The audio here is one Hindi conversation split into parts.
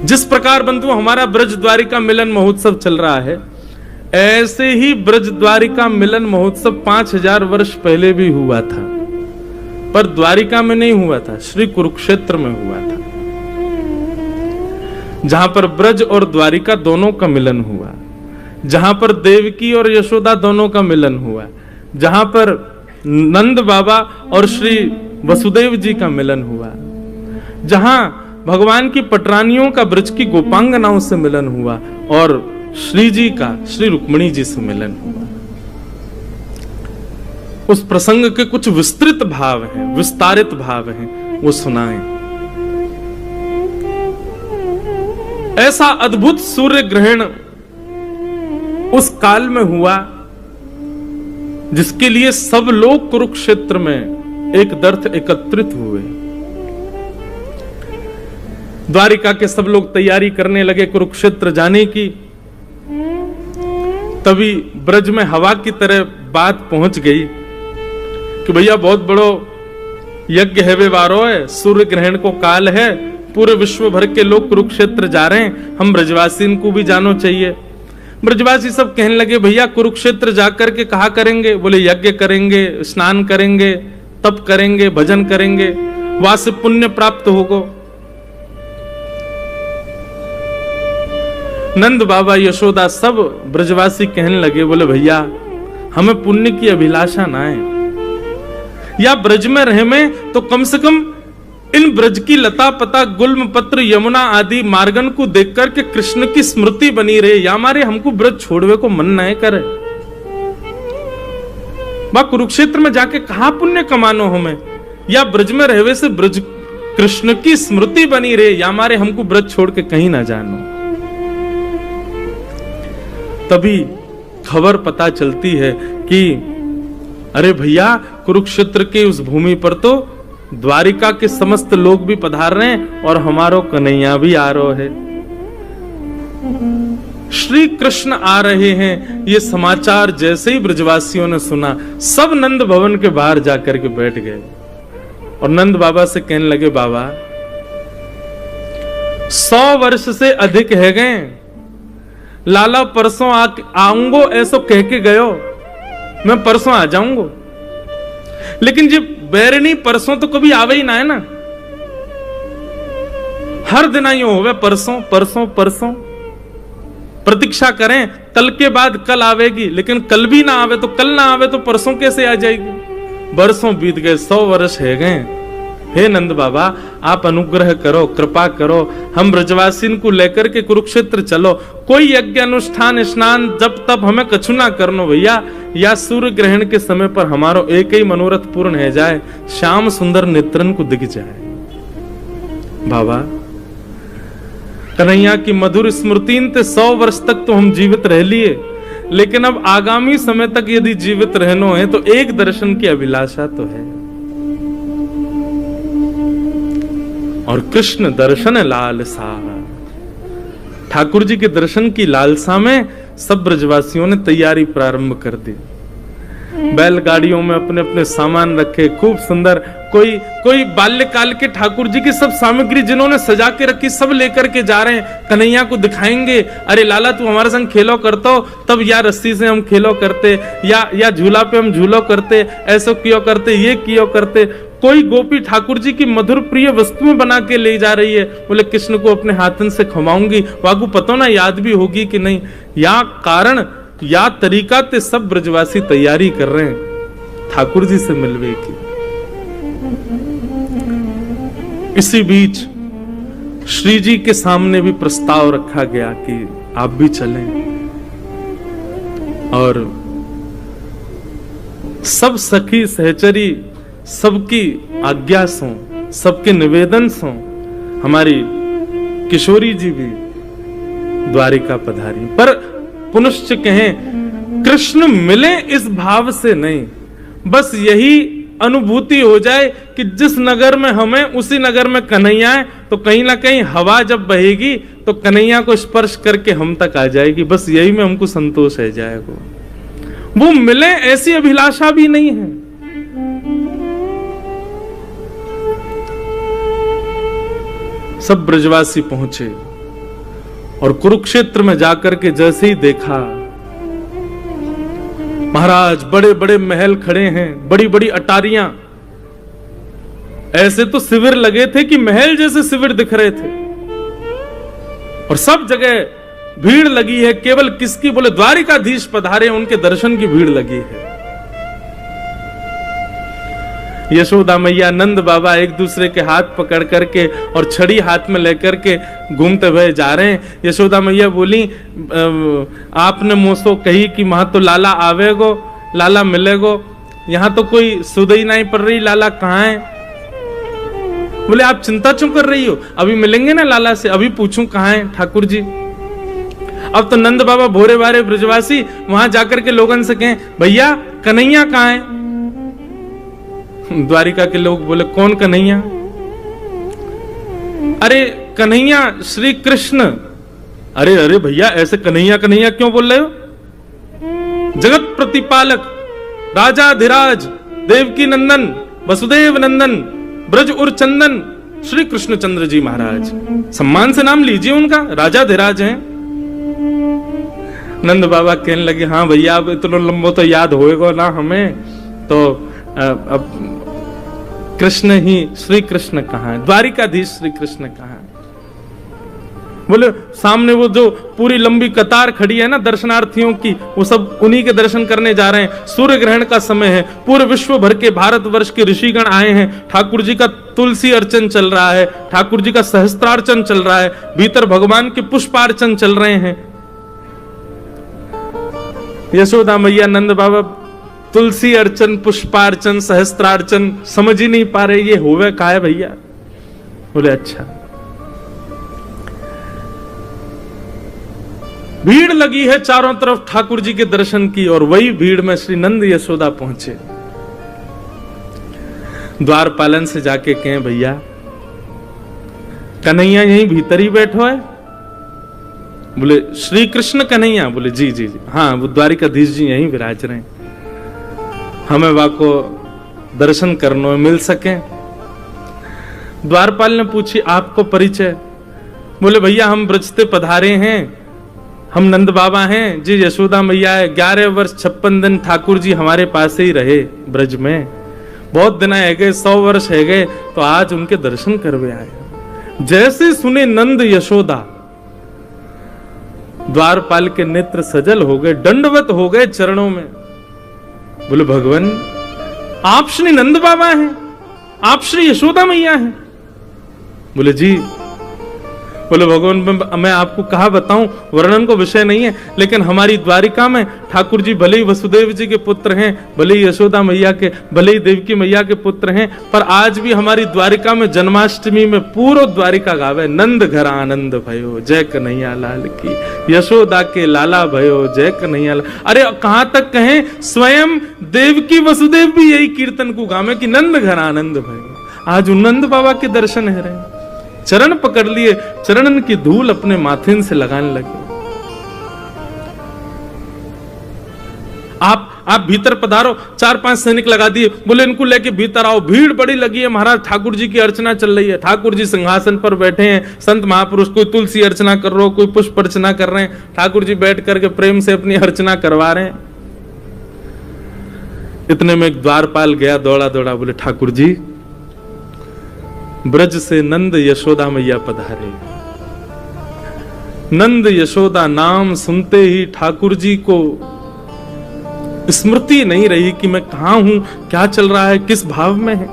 जिस प्रकार बंधु हमारा ब्रज द्वारिका मिलन महोत्सव चल रहा है, ऐसे ही ब्रज द्वारिका मिलन महोत्सव 5000 वर्ष पहले भी हुआ था, पर द्वारिका में नहीं हुआ था, श्री कुरुक्षेत्र में हुआ था, जहां पर ब्रज और द्वारिका दोनों का मिलन हुआ, जहां पर देवकी और यशोदा दोनों का मिलन हुआ, जहां पर नंद बाबा और श्री वसुदेव जी का मिलन हुआ, जहां भगवान की पटरानियों का ब्रज की गोपांगनाओं से मिलन हुआ और श्री जी का श्री रुक्मिणी जी से मिलन हुआ। उस प्रसंग के कुछ विस्तृत भाव हैं, विस्तारित भाव हैं, वो सुनाएं। ऐसा अद्भुत सूर्य ग्रहण उस काल में हुआ जिसके लिए सब लोग कुरुक्षेत्र में एक दर्थ एकत्रित हुए। द्वारिका के सब लोग तैयारी करने लगे कुरुक्षेत्र जाने की। तभी ब्रज में हवा की तरह बात पहुंच गई कि भैया बहुत बड़ो यज्ञ है, वे वारो है, सूर्य ग्रहण को काल है, पूरे विश्व भर के लोग कुरुक्षेत्र जा रहे हैं, हम ब्रजवासी को भी जानो चाहिए। ब्रजवासी सब कहने लगे भैया कुरुक्षेत्र जाकर के कहा करेंगे? बोले यज्ञ करेंगे, स्नान करेंगे, तप करेंगे, भजन करेंगे, वहां से पुण्य प्राप्त होगा। नंद बाबा यशोदा सब ब्रजवासी कहने लगे, बोले भैया हमें पुण्य की अभिलाषा ना है, या ब्रज में रहे में तो कम से कम इन ब्रज की लता पता गुल्म पत्र यमुना आदि मार्गन को देख करके कृष्ण की स्मृति बनी रहे, या मारे हमको ब्रज छोड़वे को मन न करे। बा कुरुक्षेत्र में जाके कहा पुण्य कमानो हमें, या ब्रज में रहवे से ब्रज कृष्ण की स्मृति बनी रहे, या मारे हमको ब्रज छोड़ के कहीं ना जानो। तभी खबर पता चलती है कि अरे भैया कुरुक्षेत्र के उस भूमि पर तो द्वारिका के समस्त लोग भी पधार रहे हैं और हमारो कन्हैया भी आ रहे हैं, श्री कृष्ण आ रहे हैं। ये समाचार जैसे ही ब्रजवासियों ने सुना, सब नंद भवन के बाहर जाकर के बैठ गए और नंद बाबा से कहने लगे, बाबा 100 वर्ष से अधिक है गए, लाला परसों आऊंगो ऐसो कह के गयो, मैं परसों आ जाऊंगो, लेकिन जब बैरनी परसों तो कभी आवे ही ना है ना, हर दिन आई होवे परसों परसों परसों, प्रतीक्षा करें कल के बाद कल आवेगी, लेकिन कल भी ना आवे तो कल ना आवे तो परसों कैसे आ जाएगी। बरसों बीत गए, 100 वर्ष है गए। हे नंद बाबा आप अनुग्रह करो, कृपा करो, हम ब्रजवासी को लेकर के कुरुक्षेत्र चलो, कोई यज्ञ अनुष्ठान स्नान जब तब हमें कछु ना करनो भैया, या सूर्य ग्रहण के समय पर हमारो एक ही मनोरथ पूर्ण है जाए, श्याम सुंदर नेत्रन को दिख जाए। बाबा कन्हैया की मधुर स्मृतिन ते 100 वर्ष तक तो हम जीवित रह लिए, लेकिन अब आगामी समय तक यदि जीवित रहनो है तो एक दर्शन की अभिलाषा तो है, और कृष्ण दर्शन लालसा, ठाकुर जी के दर्शन की लालसा में सब ब्रजवासियों ने तैयारी प्रारंभ कर दी। बैलगाड़ियों में अपने अपने सामान रखे, खूब सुंदर, कोई बाल्यकाल के ठाकुर जी की सब सामग्री जिन्होंने सजा के रखी सब लेकर के जा रहे हैं, कन्हैया को दिखाएंगे। अरे लाला तू हमारे संग खेलो करतो, तब या रस्सी से हम खेलो करते, या झूला पे हम झूलो करते, ऐसो कियो करते, ये कियो करते। कोई गोपी ठाकुर जी की मधुर प्रिय वस्तुएं बना के ले जा रही है, बोले कृष्ण को अपने हाथन से खवाऊंगी, वागू पतो ना याद भी होगी कि नहीं, या कारण या तरीका ते सब ब्रजवासी तैयारी कर रहे हैं ठाकुर जी से मिलने की। इसी बीच श्री जी के सामने भी प्रस्ताव रखा गया कि आप भी चलें, और सब सखी सहचरी सबकी आज्ञा सो, सबके निवेदन सो हमारी किशोरी जी भी द्वारिका पधारी। पर पुनश्च कहें कृष्ण मिले इस भाव से नहीं, बस यही अनुभूति हो जाए कि जिस नगर में हमें उसी नगर में कन्हैया है, तो कहीं ना कहीं हवा जब बहेगी तो कन्हैया को स्पर्श करके हम तक आ जाएगी, बस यही में हमको संतोष है जाएगा। वो मिले ऐसी अभिलाषा भी नहीं है। सब ब्रजवासी पहुंचे, और कुरुक्षेत्र में जाकर के जैसे ही देखा, महाराज बड़े बड़े महल खड़े हैं, बड़ी बड़ी अटारियां, ऐसे तो शिविर लगे थे कि महल जैसे शिविर दिख रहे थे, और सब जगह भीड़ लगी है। केवल किसकी? बोले द्वारिकाधीश पधारे, उनके दर्शन की भीड़ लगी है। यशोदा मैया, नंद बाबा एक दूसरे के हाथ पकड़ करके और छड़ी हाथ में लेकर के घूमते हुए जा रहे हैं। यशोदा मैया बोली, आपने मुझसे कही कि वहां तो लाला आवेगो, लाला मिलेगो, यहां तो कोई सुधई नहीं पड़ रही, लाला कहाँ है? बोले आप चिंता क्यों कर रही हो, अभी मिलेंगे ना लाला से, अभी पूछूं कहाँ है ठाकुर जी। अब तो नंद बाबा भोरे बारे ब्रजवासी वहां जाकर के लोगों से कहें, भैया कन्हैया कहाँ है? द्वारिका के लोग बोले, कौन कन्हैया? अरे कन्हैया श्री कृष्ण। अरे अरे भैया ऐसे कन्हैया कन्हैया क्यों बोल रहे हो? जगत प्रतिपालक, राजाधिराज, देवकी नंदन, वसुदेव नंदन, ब्रज उर चंदन, श्री कृष्णचंद्र जी महाराज, सम्मान से नाम लीजिए उनका, राजाधिराज हैं। नंद बाबा कहने लगे, हाँ भैया अब इतना लंबो तो याद होएगा ना हमें, तो अब कृष्ण ही, श्री कृष्ण कहाँ है? द्वारिकाधीश श्री कृष्ण कहाँ है? बोले सामने वो जो पूरी लंबी कतार खड़ी है ना दर्शनार्थियों की, वो सब उन्हीं के दर्शन करने जा रहे हैं। सूर्य ग्रहण का समय है, पूरे विश्व भर के भारतवर्ष के ऋषिगण आए हैं। ठाकुर जी का तुलसी अर्चन चल रहा है, ठाकुर जी का सहस्त्रार्चन चल रहा है, भीतर भगवान के पुष्पार्चन चल रहे हैं। यशोदा मैया, नंद बाबा तुलसी अर्चन, पुष्पार्चन, सहस्त्रार्चन समझ ही नहीं पा रहे ये होवे का है भैया। बोले अच्छा। भीड़ लगी है चारों तरफ ठाकुर जी के दर्शन की, और वही भीड़ में श्री नंद यशोदा पहुंचे। द्वारपालन से जाके कहें, भैया कन्हैया यहीं भीतर ही बैठो है? बोले श्री कृष्ण कन्हैया? बोले जी जी जी, हाँ वो द्वारिकाधीश जी यहीं विराज रहे हैं, हमें वहां को दर्शन करने मिल सके। द्वारपाल ने पूछी, आपको परिचय? बोले भैया हम ब्रजते पधारे हैं, हम नंद बाबा हैं जी, यशोदा मैया है। 11 वर्ष 56 दिन ठाकुर जी हमारे पास ही रहे ब्रज में, बहुत दिन है गए, 100 वर्ष है गए, तो आज उनके दर्शन करवे आए। जैसे सुने नंद यशोदा, द्वारपाल के नेत्र सजल हो गए, दंडवत हो गए चरणों में। बोले भगवान आप श्री नंद बाबा हैं, आप श्री यशोदा मैया हैं? बोले जी। बोले भगवान मैं आपको कहा बताऊं, वर्णन को विषय नहीं है, लेकिन हमारी द्वारिका में ठाकुर जी भले ही वसुदेव जी के पुत्र हैं, भले ही यशोदा मैया के, भले ही देवकी मैया के पुत्र हैं, पर आज भी हमारी द्वारिका में जन्माष्टमी में पूरा द्वारिका गावे, नंद घर आनंद भयो जय कन्हैया लाल की, यशोदा के लाला भयो जय कन्हैया लाल। अरे कहां तक कहें, स्वयं देवकी वसुदेव भी यही कीर्तन को गावे कि नंद घर आनंद भयो। आज नंद बाबा के दर्शन है रहे, चरण पकड़ लिए, चरणन की धूल अपने माथे से लगाने लगे। आप भीतर पधारो, 4-5 सैनिक लगा दिए, बोले इनको लेके भीतर आओ। भीड़ बड़ी लगी है महाराज, ठाकुर जी की अर्चना चल रही है, ठाकुर जी सिंहासन पर बैठे हैं, संत महापुरुष कोई तुलसी अर्चना कर रहे हो, कोई पुष्प अर्चना कर रहे हैं, ठाकुर जी बैठ करके प्रेम से अपनी अर्चना करवा रहे हैं। इतने में एक द्वारपाल गया दौड़ा दौड़ा, बोले ठाकुर जी ब्रज से नंद यशोदा मैया पधारे। नंद यशोदा नाम सुनते ही ठाकुर जी को स्मृति नहीं रही कि मैं कहां हूं, क्या चल रहा है, किस भाव में है।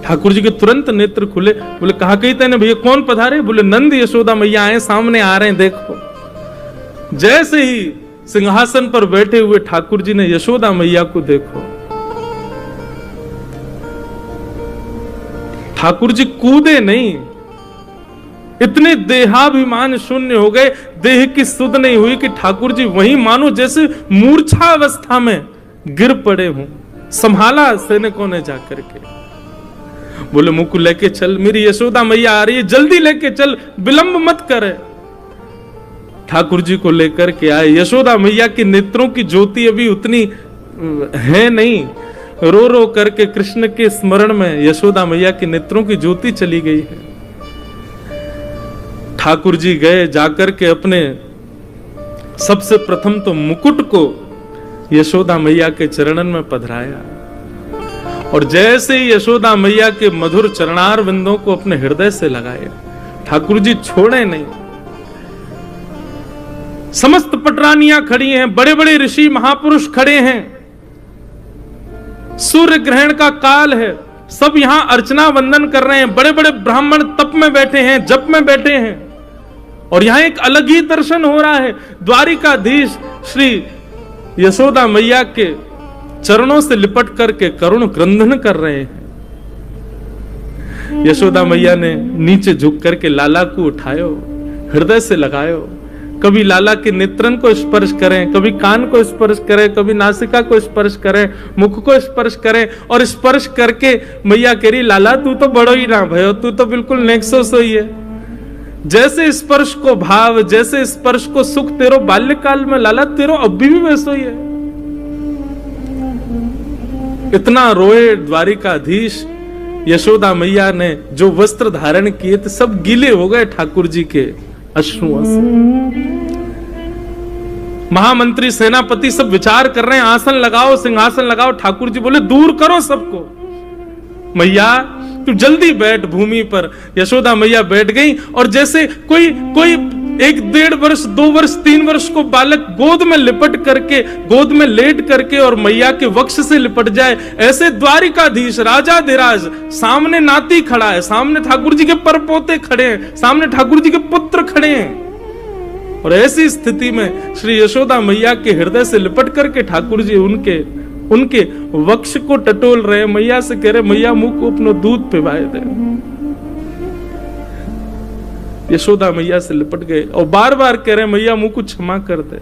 ठाकुर जी के तुरंत नेत्र खुले। बोले कहा कहते ना भैया कौन पधारे? बोले नंद यशोदा मैया आए, सामने आ रहे हैं देखो। जैसे ही सिंहासन पर बैठे हुए ठाकुर जी ने यशोदा मैया को देखो, ठाकुर जी कूदे नहीं, इतने देहाभिमान शून्य हो गए, देह की सुध नहीं हुई कि ठाकुर जी वहीं मानो जैसे मूर्छा अवस्था में गिर पड़े हों। संभाला सैनिकों ने जाकर के। बोले मुंह को लेके चल, मेरी यशोदा मैया आ रही है, जल्दी लेके चल, विलंब मत करे। ठाकुर जी को लेकर के आए। यशोदा मैया की नेत्रों की ज्योति अभी उतनी है नहीं, रो रो करके कृष्ण के स्मरण में यशोदा मैया के नेत्रों की ज्योति चली गई है। ठाकुर जी गए, जाकर के अपने सबसे प्रथम तो मुकुट को यशोदा मैया के चरणन में पधराया, और जैसे ही यशोदा मैया के मधुर चरणार बिंदों को अपने हृदय से लगाया, ठाकुर जी छोड़े नहीं। समस्त पटरानियां खड़ी हैं, बड़े बड़े ऋषि महापुरुष खड़े हैं, सूर्य ग्रहण का काल है, सब यहां अर्चना वंदन कर रहे हैं, बड़े बड़े ब्राह्मण तप में बैठे हैं, जप में बैठे हैं, और यहां एक अलग ही दर्शन हो रहा है। द्वारिकाधीश श्री यशोदा मैया के चरणों से लिपट करके करुण क्रंदन कर रहे हैं। यशोदा मैया ने नीचे झुक करके लाला को उठायो, हृदय से लगायो, कभी लाला के नेत्रन को स्पर्श करें, कभी कान को स्पर्श करें, कभी नासिका को स्पर्श करें, मुख को स्पर्श करें, और स्पर्श करके मैया कह रही, लाला तू तो बड़ो ही ना भयो, तू तो बिल्कुल नेक्सो सोई है। जैसे स्पर्श को भाव, जैसे स्पर्श को सुख तेरो बाल्यकाल में, लाला तेरो अभी भी वैसो ही है। इतना रोए द्वारिकाधीश। यशोदा मैया ने जो वस्त्र धारण किए थे सब गीले हो गए ठाकुर जी के अश्रुओं से। महामंत्री सेनापति सब विचार कर रहे हैं, आसन लगाओ, सिंहासन लगाओ। ठाकुर जी बोले दूर करो सबको, मैया तू जल्दी बैठ भूमि पर। यशोदा मैया बैठ गई, और जैसे कोई 1-1.5 वर्ष, 2 वर्ष, 3 वर्ष को बालक गोद में लिपट करके, गोद में लेट करके और मैया के वक्ष से लिपट जाए, ऐसे द्वारिकाधीश राजाधिराज सामने नाती खड़ा है, सामने ठाकुर जी के परपोते खड़े हैं, सामने ठाकुर जी के पुत्र खड़े हैं, और ऐसी स्थिति में श्री यशोदा मैया के हृदय से लिपट करके ठाकुर जी उनके वक्ष को टटोल रहे। मैया से कह रहे, मैया मुंह को अपना दूध पिवाए दे। यशोदा मैया से लिपट गए और बार बार कह रहे, मैया मुंह को क्षमा कर दे,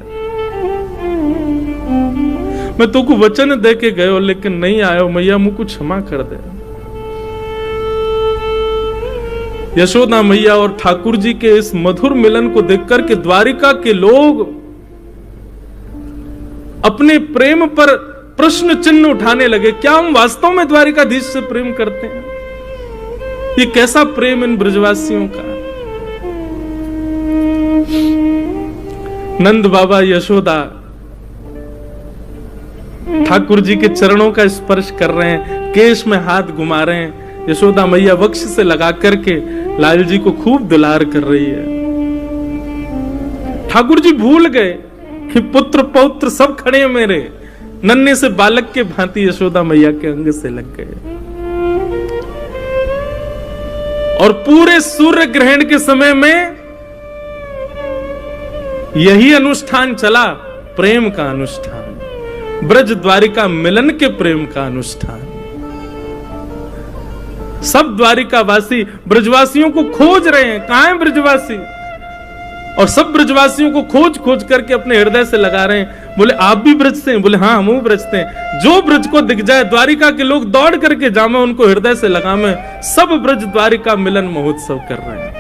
मैं तुमको वचन दे के गयो लेकिन नहीं आयो, मैया मुंह को क्षमा कर दे। यशोदा मैया और ठाकुर जी के इस मधुर मिलन को देखकर के द्वारिका के लोग अपने प्रेम पर प्रश्न चिन्ह उठाने लगे। क्या हम वास्तव में द्वारिकाधीश से प्रेम करते हैं? ये कैसा प्रेम इन ब्रजवासियों का? नंद बाबा यशोदा ठाकुर जी के चरणों का स्पर्श कर रहे हैं, केश में हाथ घुमा रहे हैं। यशोदा मैया वक्ष से लगा करके लाल जी को खूब दुलार कर रही है। ठाकुर जी भूल गए कि पुत्र पौत्र सब खड़े हैं मेरे, नन्हे से बालक के भांति यशोदा मैया के अंग से लग गए। और पूरे सूर्य ग्रहण के समय में यही अनुष्ठान चला, प्रेम का अनुष्ठान, ब्रज द्वारिका मिलन के प्रेम का अनुष्ठान। सब द्वारिकावासी ब्रजवासियों को खोज रहे हैं, कहां है ब्रजवासी, और सब ब्रजवासियों को खोज खोज करके अपने हृदय से लगा रहे हैं। बोले आप भी ब्रज से हैं? बोले हाँ हम ब्रज से हैं। जो ब्रज को दिख जाए द्वारिका के लोग दौड़ करके जामे, उनको हृदय से लगामे। सब ब्रज द्वारिका मिलन महोत्सव कर रहे हैं।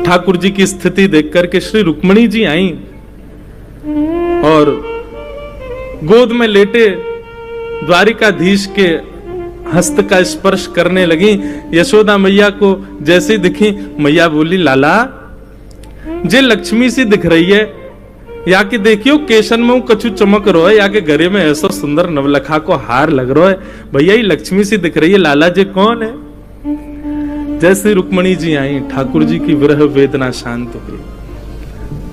ठाकुर जी की स्थिति देख करके श्री रुक्मिणी जी आई और गोद में लेटे द्वारिकाधीश के हस्त का स्पर्श करने लगी। यशोदा मैया को जैसे दिखी, मैया बोली लाला जे लक्ष्मी सी दिख रही है, या कि देखियो केशन में कछु चमक रो है, या के गले में ऐसा सुंदर नवलखा को हार लग रहा है, भैया ये लक्ष्मी सी दिख रही है, लाला जी कौन है? जैसे रुक्मिणी जी आई, ठाकुर जी की विरह वेदना शांत हुई।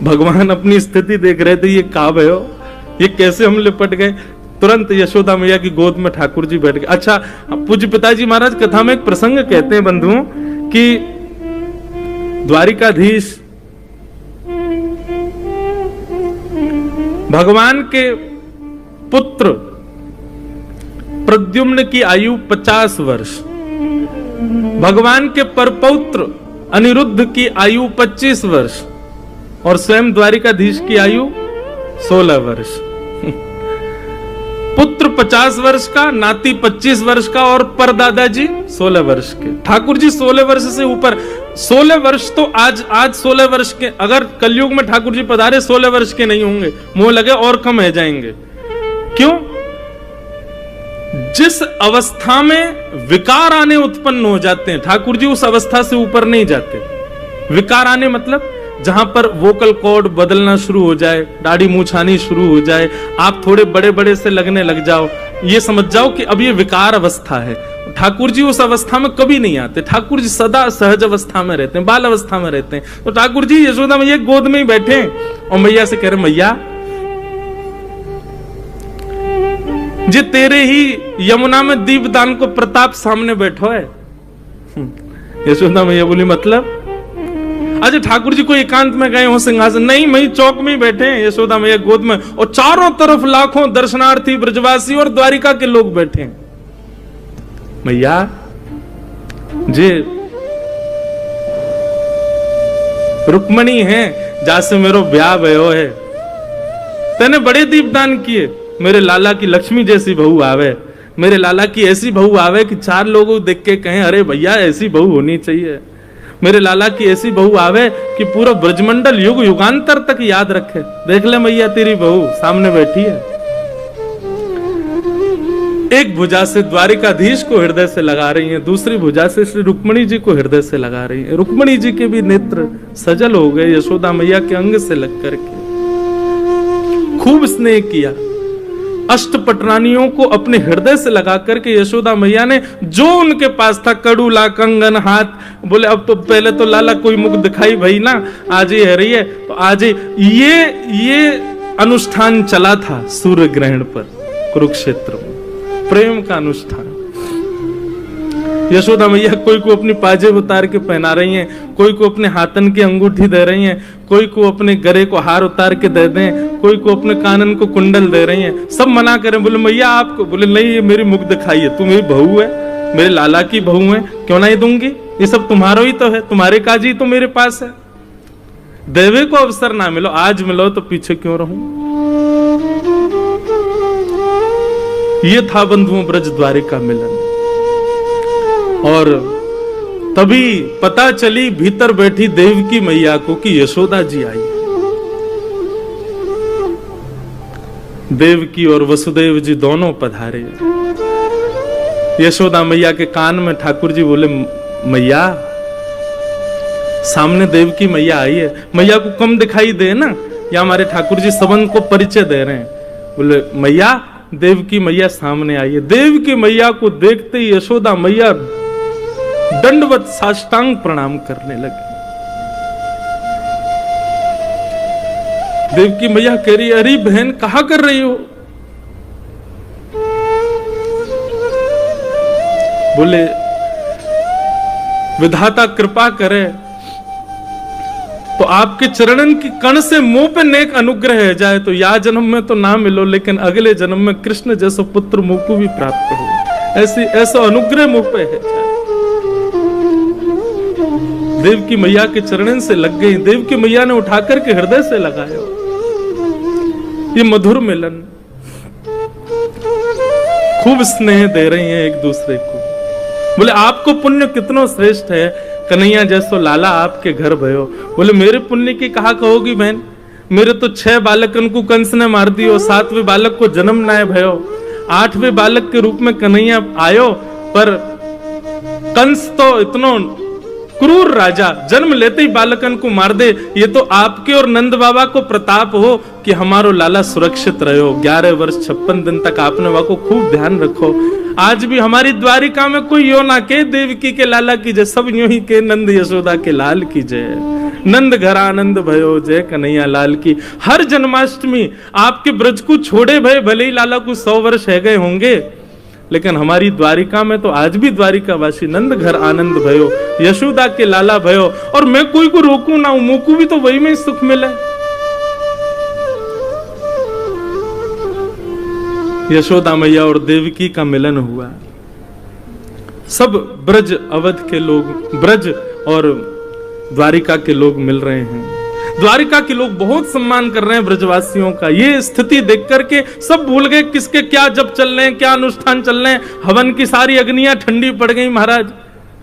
भगवान अपनी स्थिति देख रहे थे, ये का भयो, ये कैसे हम लिपट गए। तुरंत यशोदा मैया की गोद में ठाकुर जी बैठ गए। अच्छा, पूज्य पिताजी महाराज कथा में एक प्रसंग कहते हैं बंधुओं कि द्वारिकाधीश भगवान के पुत्र प्रद्युम्न की आयु 50 वर्ष, भगवान के परपौत्र अनिरुद्ध की आयु 25 वर्ष और स्वयं द्वारिकाधीश की आयु 16 वर्ष। पुत्र 50 वर्ष का, नाती 25 वर्ष का और परदादाजी 16 वर्ष के। ठाकुर जी 16 वर्ष से ऊपर। 16 वर्ष तो आज 16 वर्ष के, अगर कलयुग में ठाकुर जी पधारे 16 वर्ष के नहीं होंगे, मुंह लगे और कम रह जाएंगे। क्यों? जिस अवस्था में विकार आने उत्पन्न हो जाते हैं, ठाकुर जी उस अवस्था से ऊपर नहीं जाते। विकार आने मतलब जहां पर वोकल कॉर्ड बदलना शुरू हो जाए, दाढ़ी मूंछ आनी शुरू हो जाए, आप थोड़े बड़े बड़े से लगने लग जाओ, ये समझ जाओ कि अब ये विकार अवस्था है। ठाकुर जी उस अवस्था में कभी नहीं आते। ठाकुर जी सदा सहज अवस्था में रहते हैं, बाल अवस्था में रहते हैं। तो ठाकुर जी यशोदा मैया गोद में ही बैठे हैं और मैया से कह रहे, मैया जे तेरे ही यमुना में दीपदान को प्रताप सामने बैठो है। यशोदा मैया बोली मतलब? अच्छा ठाकुर जी को एकांत में गए हो सिंहासन? नहीं, वही चौक में ही बैठे हैं यशोदा मैया गोद में, और चारों तरफ लाखों दर्शनार्थी ब्रजवासी और द्वारिका के लोग बैठे हैं। मैया जे रुक्मणी है जासे मेरो ब्याह भयो है, तेने बड़े दीपदान किए, मेरे लाला की लक्ष्मी जैसी बहू आवे, मेरे लाला की ऐसी बहू आवे कि चार लोग देख के कहें अरे भैया ऐसी बहू होनी चाहिए। मेरे लाला की ऐसी बहू आवे कि पूरा ब्रजमंडल युग युगांतर तक याद रखे। देख ले मैया तेरी बहू सामने बैठी है। एक भुजा से द्वारिकाधीश को हृदय से लगा रही हैं, दूसरी भुजा से श्री रुक्मणी जी को हृदय से लगा रही हैं। रुक्मणी जी के भी नेत्र सजल हो गए यशोदा मैया के अंग से लग करके। खूब स्नेह किया। अष्टपटरानियों को अपने हृदय से लगा करके यशोदा मैया ने जो उनके पास था, कड़ूला, कंगन, हाथ, बोले अब तो पहले तो लाला कोई मुख दिखाई भाई ना, आज ही है रही है तो आज ही ये अनुष्ठान चला था सूर्य ग्रहण पर कुरुक्षेत्र में, प्रेम का अनुष्ठान। यशोदा मैया कोई को अपनी पाजेब उतार के पहना रही हैं, कोई को अपने हाथन की अंगूठी दे रही हैं, कोई को अपने गले को हार उतार के दे दें, कोई को अपने कानन को कुंडल दे रही हैं। सब मना करें, बोले मैया आपको, बोले नहीं ये मेरी मुख दिखाई है, तू मेरी बहू है, मेरे लाला की बहू है, क्यों नहीं दूंगी, ये सब तुम्हारा ही तो है, तुम्हारे काजी तो मेरे पास है। देवे को अवसर ना मिलो, आज मिलो तो पीछे क्यों रहूं। ये था बंधुओं ब्रज द्वारिका मिलन। और तभी पता चली भीतर बैठी देवकी मैया को कि यशोदा जी आई। देवकी और वसुदेव जी दोनों पधारे। यशोदा मैया के कान में ठाकुर जी बोले, मैया सामने देवकी मैया आई है, मैया को कम दिखाई दे ना, या हमारे ठाकुर जी संबंध को परिचय दे रहे हैं। बोले मैया, देवकी मैया सामने आई है। देवकी मैया को देखते ही यशोदा मैया दंडवत साष्टांग प्रणाम करने लगी। देवकी मैया कह रही, अरे बहन कहा कर रही हो। बोले विधाता कृपा करे तो आपके चरणन की कण से मुंह पे नेक अनुग्रह है जाए तो या जन्म में तो ना मिलो, लेकिन अगले जन्म में कृष्ण जैसा पुत्र मुंह को भी प्राप्त हो, ऐसा अनुग्रह मुंह पे है जाए। देवकी मैया के चरणन से लग गई। देवकी मैया ने उठाकर के हृदय से लगाया। ये मधुर मिलन, खूब स्नेह दे रही हैं एक दूसरे को। बोले आपको पुण्य कितना श्रेष्ठ है, कन्हैया जैसो लाला आपके घर भयो। बोले मेरे पुण्य की कहा कहोगी बहन, मेरे तो 6 बालकन को कंस ने मार दियो, 7वें बालक को जन्म नाय भयो, 8वें बालक के रूप में कन्हैया आयो, पर कंस तो इतना क्रूर राजा जन्म लेते ही बालकन को मार दे। ये तो आपके और नंद बाबा को प्रताप हो कि हमारो लाला सुरक्षित रहो। 11 वर्ष 56 दिन तक आपने वह को खूब ध्यान रखो। आज भी हमारी द्वारिका में कोई यो ना के देवकी के लाला की जय, सब यूं ही के नंद यशोदा के लाल की जय। नंद घर आनंद भयो जय कन्हैया लाल की। हर जन्माष्टमी आपके ब्रज को छोड़े भय, भले ही लाला को 100 वर्ष है गए होंगे, लेकिन हमारी द्वारिका में तो आज भी द्वारिकावासी नंद घर आनंद भयो, यशोदा के लाला भयो। और मैं कोई को रोकू ना, मुझको भी तो वही में सुख मिले। यशोदा मैया और देवकी का मिलन हुआ। सब ब्रज अवध के लोग, ब्रज और द्वारिका के लोग मिल रहे हैं। द्वारिका के लोग बहुत सम्मान कर रहे हैं ब्रजवासियों का। ये स्थिति देख करके सब भूल गए किसके क्या जब चल रहे हैं, क्या अनुष्ठान चल रहे हैं। हवन की सारी अग्नियां ठंडी पड़ गई महाराज।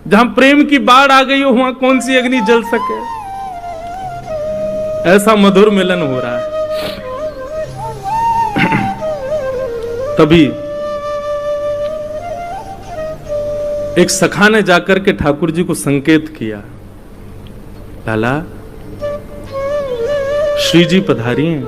जहां प्रेम की बाढ़ आ गई हो वहां कौन सी अग्नि जल सके। ऐसा मधुर मिलन हो रहा है। तभी एक सखा ने जाकर के ठाकुर जी को संकेत किया, लाला श्री जी पधारी हैं।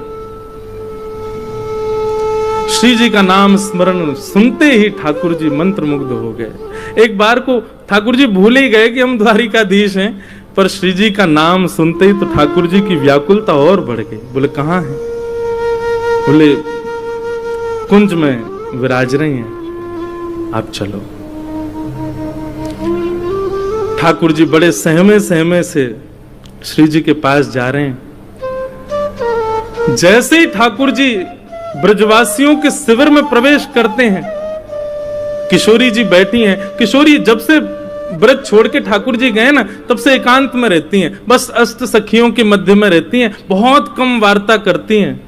श्री जी का नाम स्मरण सुनते ही ठाकुर जी मंत्रमुग्ध हो गए। एक बार को ठाकुर जी भूल ही गए कि हम द्वारिकाधीश हैं, पर श्री जी का नाम सुनते ही तो ठाकुर जी की व्याकुलता और बढ़ गई। बोले कहां है? बोले कुंज में विराज रही हैं, आप चलो। ठाकुर जी बड़े सहमे सहमे से श्री जी के पास जा रहे हैं। जैसे ही ठाकुर जी ब्रजवासियों के शिविर में प्रवेश करते हैं, किशोरी जी बैठी हैं। किशोरी जब से ब्रज छोड़ के ठाकुर जी गए ना, तब से एकांत में रहती हैं, बस अष्ट सखियों के मध्य में रहती हैं, बहुत कम वार्ता करती हैं।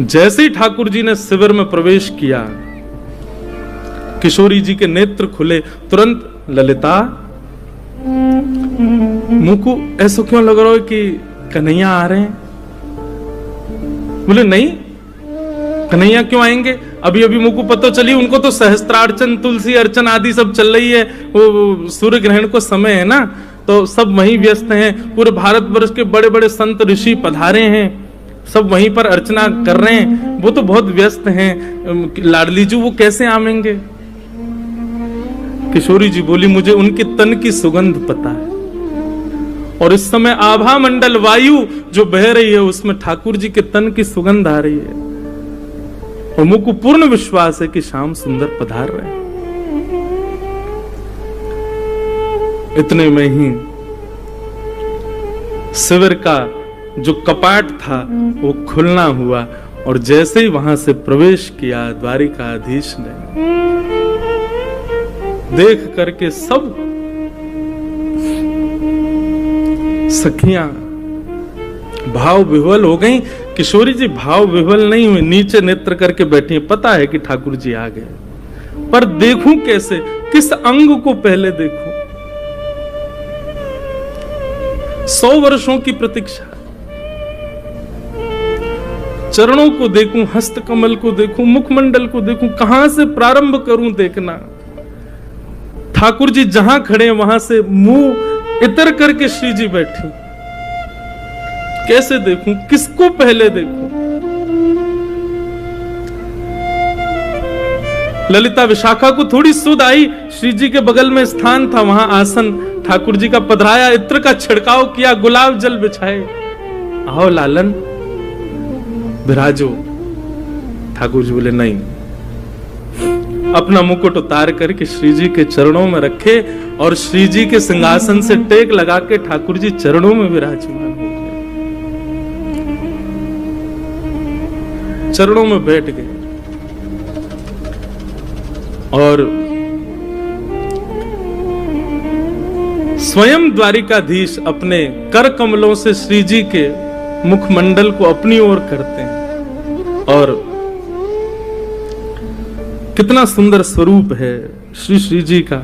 जैसे ही ठाकुर जी ने शिविर में प्रवेश किया, किशोरी जी के नेत्र खुले। तुरंत ललिता, मुंह को ऐसा क्यों लग रहा है कि कन्हैया आ रहे हैं? बोले नहीं, कन्हैया क्यों आएंगे? अभी अभी मुझको पता चली, उनको तो सहस्त्रार्चन, तुलसी अर्चन आदि सब चल रही है। वो सूर्य ग्रहण को समय है ना, तो सब वहीं व्यस्त हैं। पूरे भारतवर्ष के बड़े बड़े संत ऋषि पधारे हैं, सब वहीं पर अर्चना कर रहे हैं। वो तो बहुत व्यस्त हैं, लाडली जी वो कैसे आवेंगे? किशोरी जी बोली, मुझे उनके तन की सुगंध पता है, और इस समय आभा मंडल वायु जो बह रही है उसमें ठाकुर जी के तन की सुगंध आ रही है, और मुझको पूर्ण विश्वास है कि श्याम सुंदर पधार रहे हैं। इतने में ही शिविर का जो कपाट था वो खुलना हुआ, और जैसे ही वहां से प्रवेश किया द्वारिकाधीश ने, देख करके सब सखियां भाव विह्वल हो गईं। किशोरी जी भाव विह्वल नहीं हुई, नीचे नेत्र करके बैठी। पता है कि ठाकुर जी आ गए, पर देखूं कैसे, किस अंग को पहले देखूं? 100 वर्षों की प्रतीक्षा। चरणों को देखूं, हस्त कमल को देखूं, मुखमंडल को देखूं, कहां से प्रारंभ करूं देखना? ठाकुर जी जहां खड़े वहां से मुंह इतर करके श्री जी बैठी। कैसे देखूं, किसको पहले देखूं? ललिता विशाखा को थोड़ी सुध आई, श्री जी के बगल में स्थान था, वहां आसन ठाकुर जी का पधराया, इत्र का छिड़काव किया, गुलाब जल बिछाए। आओ लालन विराजो। ठाकुर जी बोले नहीं, अपना मुकुट उतार करके श्री जी के चरणों में रखे, और श्री जी के सिंहासन से टेक लगा के ठाकुर जी चरणों में विराजमान हो गए, चरणों में बैठ गए। और स्वयं द्वारिकाधीश अपने कर कमलों से श्री जी के मुखमंडल को अपनी ओर करते हैं, और कितना सुंदर स्वरूप है श्री जी का।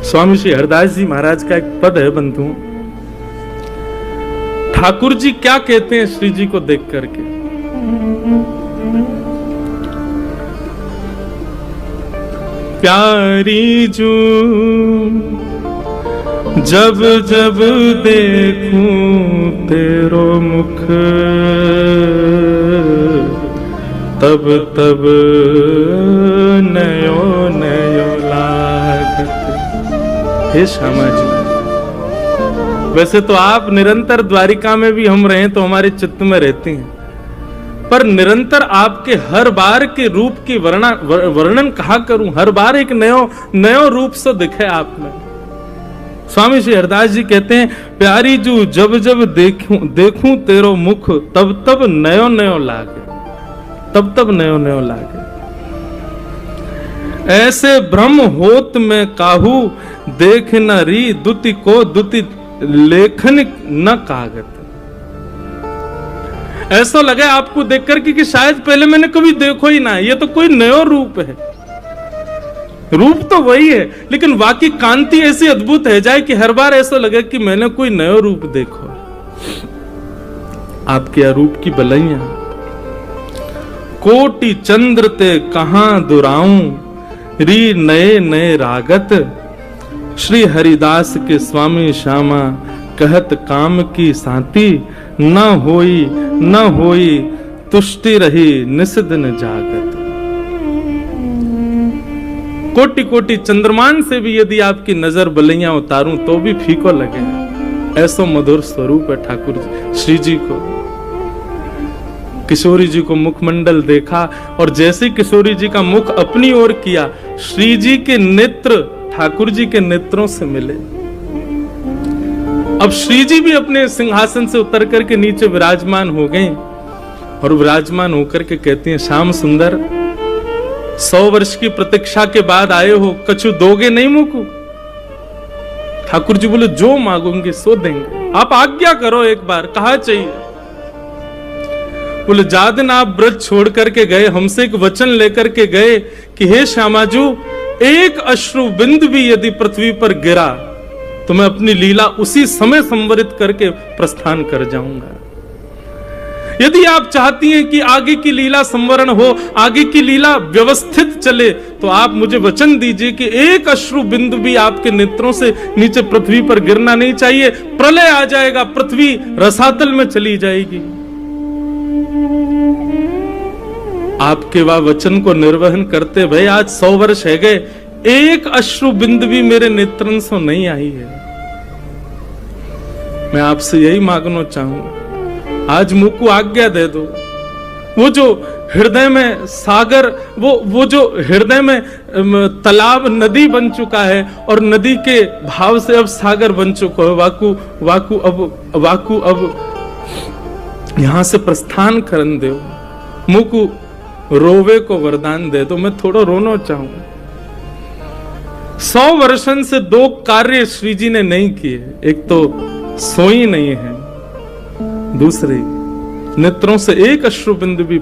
स्वामी श्री हरदास जी महाराज का एक पद है बंधु, ठाकुर जी क्या कहते हैं श्री जी को देख करके? प्यारी जू जब जब देखूं तेरो मुख, तब तब नयो नयो लागत। हे श्यामा जी, वैसे तो आप निरंतर द्वारिका में भी हम रहे तो हमारे चित्त में रहती हैं, पर निरंतर आपके हर बार के रूप की वर्णन कहा करूं? हर बार एक नयो रूप से दिखे आप में। स्वामी श्री हरदास जी कहते हैं, प्यारी जू जब जब देखूं तेरो मुख, तब तब नयो नयो लागे, तब तब नयो नयो लागे। ऐसे भ्रम होत में काहू, देख न री दुति को दुति लेखन न कागत। ऐसा लगे आपको देखकर कि शायद पहले मैंने कभी देखो ही ना, ये तो कोई नया रूप है। रूप तो वही है, लेकिन वाकई कांति ऐसी अद्भुत है जाए कि हर बार ऐसा लगे कि मैंने कोई नया रूप देखो। आपके अरूप की बलैया। कोटि चंद्र ते कहां दुराऊं, री नए नए रागत, श्री हरिदास के स्वामी श्यामा कहत काम की सांति, न होई तुष्टि रही निस दिन जागत। कोटि कोटि चंद्रमान से भी यदि आपकी नजर बलैया उतारूं तो भी फीको लगे, ऐसो मधुर स्वरूप है ठाकुर जी श्री जी को। किशोरी जी को मुखमंडल देखा और जैसे किशोरी जी का मुख अपनी ओर किया, श्री जी के नेत्र ठाकुर जी के नेत्रों से मिले। अब श्री जी भी अपने सिंहासन से उतर करके नीचे विराजमान हो गए और विराजमान होकर के कहती हैं, श्याम सुंदर 100 वर्ष की प्रतीक्षा के बाद आए हो, कछु दोगे नहीं मुझको? ठाकुर जी बोले, जो मांगोगे सो देंगे, आप आज्ञा करो एक बार, कहा चाहिए? बोले, जादिन आप ब्रज छोड़ करके गए, हमसे एक वचन लेकर के गए कि हे श्यामाजू, एक अश्रु बिंदु भी यदि पृथ्वी पर गिरा तो मैं अपनी लीला उसी समय संवरित करके प्रस्थान कर जाऊंगा। यदि आप चाहती हैं कि आगे की लीला संवरण हो, आगे की लीला व्यवस्थित चले, तो आप मुझे वचन दीजिए कि एक अश्रु बिंदु भी आपके नेत्रों से नीचे पृथ्वी पर गिरना नहीं चाहिए। प्रलय आ जाएगा, पृथ्वी रसातल में चली जाएगी। आपके वह वचन को निर्वहन करते भई आज 100 वर्ष है गए, एक अश्रु बिंदु भी मेरे नेत्रन से नहीं आई है। मैं आपसे यही मांगना चाहूंगा, आज मुझको आज्ञा दे दो। वो जो हृदय में सागर, वो जो हृदय में तालाब नदी बन चुका है और नदी के भाव से अब सागर बन चुका है, वाकु अब यहां से प्रस्थान करन दो, मुझको रोवे को वरदान दे दो, मैं थोड़ा रोना चाहूंगा। 100 वर्षन से 2 कार्य श्री जी ने नहीं किए, एक तो सोई नहीं है, दूसरे नेत्रों से एक अश्रु बिंदु भी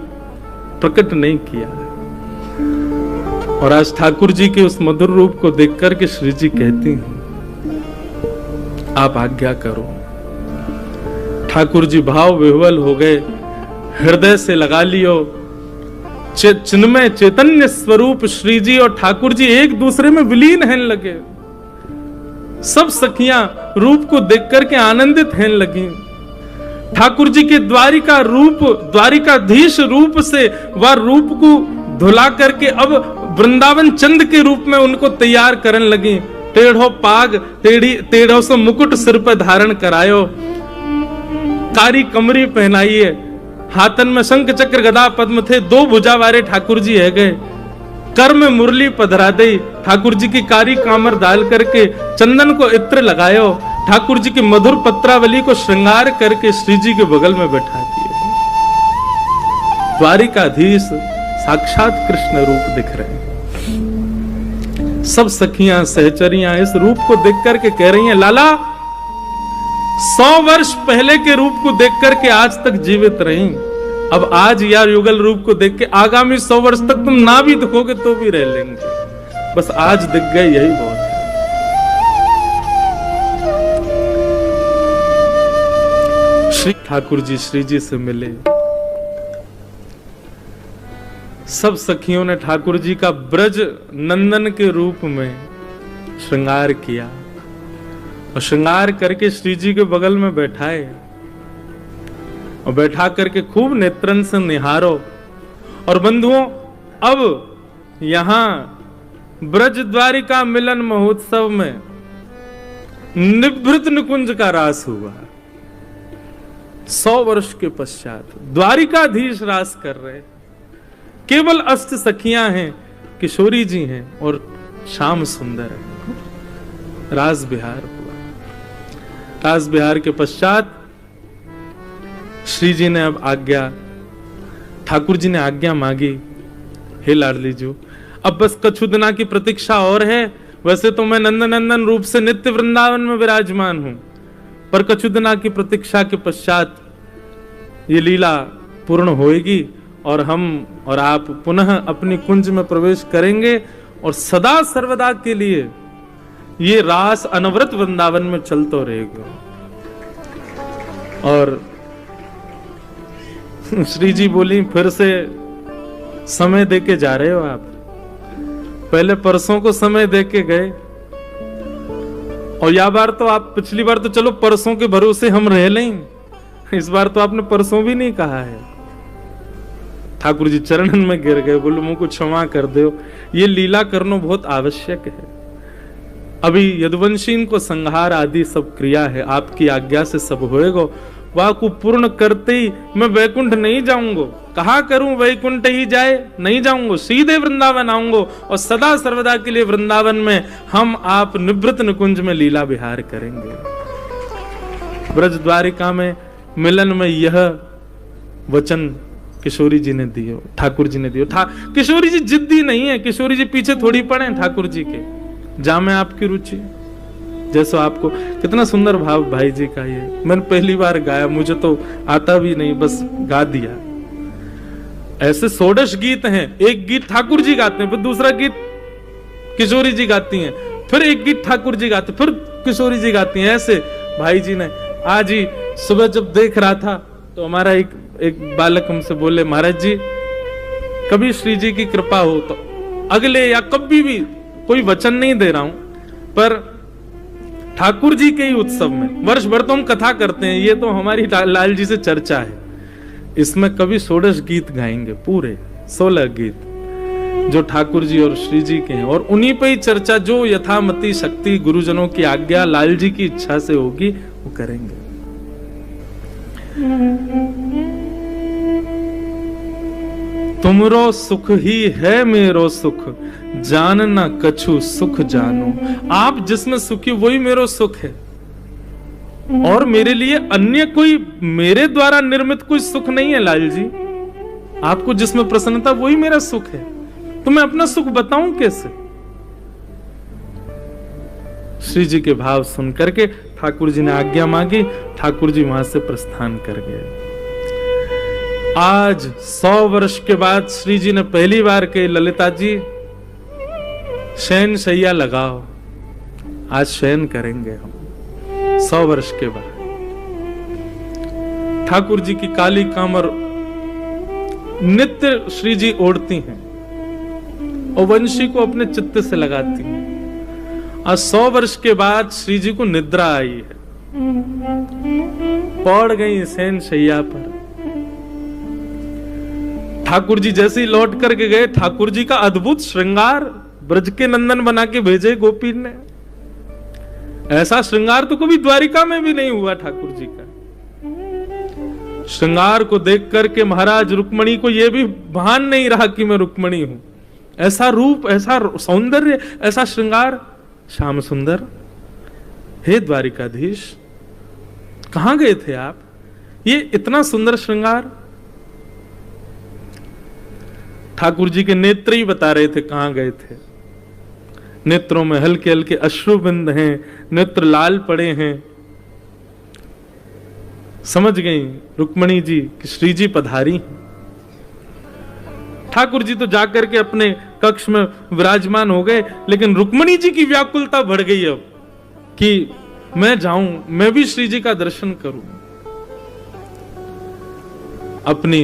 प्रकट नहीं किया है। और आज ठाकुर जी के उस मधुर रूप को देख करके श्री जी कहती हैं, आप आज्ञा करो। ठाकुर जी भाव विह्वल हो गए, हृदय से लगा लियो, चिन्मय चैतन्य स्वरूप श्री जी और ठाकुर जी एक दूसरे में विलीन हैं लगे। सब सखियां रूप को देख करके आनंदित हैं लगी। ठाकुर जी के द्वारिका रूप, द्वारिकाधीश रूप से वह रूप को धुला करके अब वृंदावन चंद के रूप में उनको तैयार करने लगी। टेढ़ो पाग, टेढ़ो से मुकुट सिर पर धारण करायो, कारी कमरी पहनाइए, हाथन में शंख चक्र गदा पद्म थे, 2 भुजा वाले ठाकुर जी है गए। कर में मुरली पधरा दे, ठाकुर जी की कारी कामर डाल करके चंदन को इत्र लगायो, ठाकुर जी की मधुर पत्रावली को श्रृंगार करके श्री जी के बगल में बैठा दिए। द्वारिकाधीश साक्षात कृष्ण रूप दिख रहे हैं। सब सखियां सहचरियां इस रूप को देख करके कह रही हैं, लाला 100 वर्ष पहले के रूप को देख करके आज तक जीवित रही, अब आज यार युगल रूप को देख के आगामी 100 वर्ष तक तुम ना भी दिखोगे तो भी रह लेंगे, बस आज दिख गए यही बहुत है। श्री ठाकुर जी श्री जी से मिले। सब सखियों ने ठाकुर जी का ब्रज नंदन के रूप में श्रृंगार किया और श्रृंगार करके श्री जी के बगल में बैठाए और बैठा करके खूब नेत्रन से निहारो। और बंधुओं, अब यहां ब्रज द्वारिका मिलन महोत्सव में निभृत निकुंज का रास हुआ। 100 वर्ष के पश्चात द्वारिकाधीश रास कर रहे, केवल अष्ट सखियां हैं, किशोरी जी हैं और श्याम सुंदर है। रास बिहार हुआ। रास बिहार के पश्चात श्री जी ने अब आज्ञा, ठाकुर जी ने आज्ञा मांगी, हे लाडली जी, अब बस कछु दिना की प्रतीक्षा और है। वैसे तो मैं नंदन रूप से नित्य वृंदावन में विराजमान हूं, पर कछु दिना की प्रतीक्षा के पश्चात ये लीला पूर्ण होएगी और हम और आप पुनः अपनी कुंज में प्रवेश करेंगे और सदा सर्वदा के लिए ये रास अनवरत वृंदावन में चलता रहेगा। और श्री जी बोली, फिर से समय देके जा रहे हो आप? पहले परसों को समय देके गए, और या बार तो आप, पिछली बार तो चलो परसों के भरोसे हम रह लें, इस बार तो आपने परसों भी नहीं कहा है। ठाकुर जी चरणन में गिर गए, बोलो मुझको क्षमा कर दो, ये लीला करना बहुत आवश्यक है। अभी यदुवंशी को संहार आदि सब क्रिया है, आपकी आज्ञा से सब होएगा। वह को पूर्ण करते ही मैं वैकुंठ नहीं जाऊंगा। कहा करूं वैकुंठ ही जाए, नहीं जाऊंगा, सीधे वृंदावन आऊंगा, और सदा सर्वदा के लिए वृंदावन में हम आप निवृत्त निकुंज में लीला विहार करेंगे। ब्रज द्वारिका में मिलन में यह वचन किशोरी जी ने दियो, ठाकुर जी ने दियो। किशोरी जी जिद्दी नहीं है, किशोरी जी पीछे थोड़ी पड़े ठाकुर जी के, जामे आपकी रुचि। जैसा आपको, कितना सुंदर भाव भाई जी का, ये मैंने पहली बार गाया, मुझे तो आता भी नहीं, बस गा दिया। ऐसे 16 गीत हैं, एक गीत ठाकुर जी गाते हैं, फिर दूसरा गीत किशोरी जी गाती हैं, फिर एक गीत ठाकुर जी गाते, फिर किशोरी जी गाती हैं। ऐसे भाई जी ने आज ही सुबह जब देख रहा था तो हमारा एक बालक हमसे बोले, महाराज जी कभी श्री जी की कृपा हो तो अगले, या कभी भी कोई वचन नहीं दे रहा हूं, पर ठाकुर जी के ही उत्सव में, वर्ष भर तो हम कथा करते हैं, ये तो हमारी लाल जी से चर्चा है, इसमें कभी 16 गीत गाएंगे, पूरे 16 गीत जो ठाकुर जी और श्री जी के हैं, और उन्हीं पे ही चर्चा, जो यथामति शक्ति गुरुजनों की आज्ञा लाल जी की इच्छा से होगी वो करेंगे। तुमरो सुख ही है मेरो सुख, जानना कछु सुख जानो। आप जिसमें सुखी वही मेरो सुख है, और मेरे लिए अन्य कोई मेरे द्वारा निर्मित कोई सुख नहीं है लाल जी। आपको जिसमें प्रसन्नता वही मेरा सुख है, तो मैं अपना सुख बताऊं कैसे? श्री जी के भाव सुन करके ठाकुर जी ने आज्ञा मांगी, ठाकुर जी वहां से प्रस्थान कर गए। आज 100 वर्ष के बाद श्री जी ने पहली बार कही, ललिता जी शयन शैया लगाओ, आज शयन करेंगे हम। 100 वर्ष के बाद ठाकुर जी की काली कामर नित्य श्री जी ओढ़ती हैं और वंशी को अपने चित्त से लगाती हैं। आज 100 वर्ष के बाद श्री जी को निद्रा आई है, पड़ गई शयन शैया पर। ठाकुर जी जैसे ही लौट करके गए, ठाकुर जी का अद्भुत श्रृंगार ब्रज के नंदन बना के भेजे गोपी ने। ऐसा श्रृंगार तो कभी द्वारिका में भी नहीं हुआ ठाकुर जी का। श्रृंगार को देख करके महाराज रुक्मणी को यह भी भान नहीं रहा कि मैं रुक्मणी हूं। ऐसा रूप, ऐसा सौंदर्य, ऐसा श्रृंगार। श्याम सुंदर, हे द्वारिकाधीश, कहां गए थे आप? ये इतना सुंदर श्रृंगार। ठाकुर जी के नेत्र ही बता रहे थे कहां गए थे। नेत्रों में हल्के हल्के अश्रुबिंद हैं, नेत्र लाल पड़े हैं। समझ गई रुक्मणी जी कि श्री जी पधारी। ठाकुर जी तो जाकर के अपने कक्ष में विराजमान हो गए, लेकिन रुक्मणी जी की व्याकुलता बढ़ गई अब कि मैं जाऊं, मैं भी श्री जी का दर्शन करूं। अपनी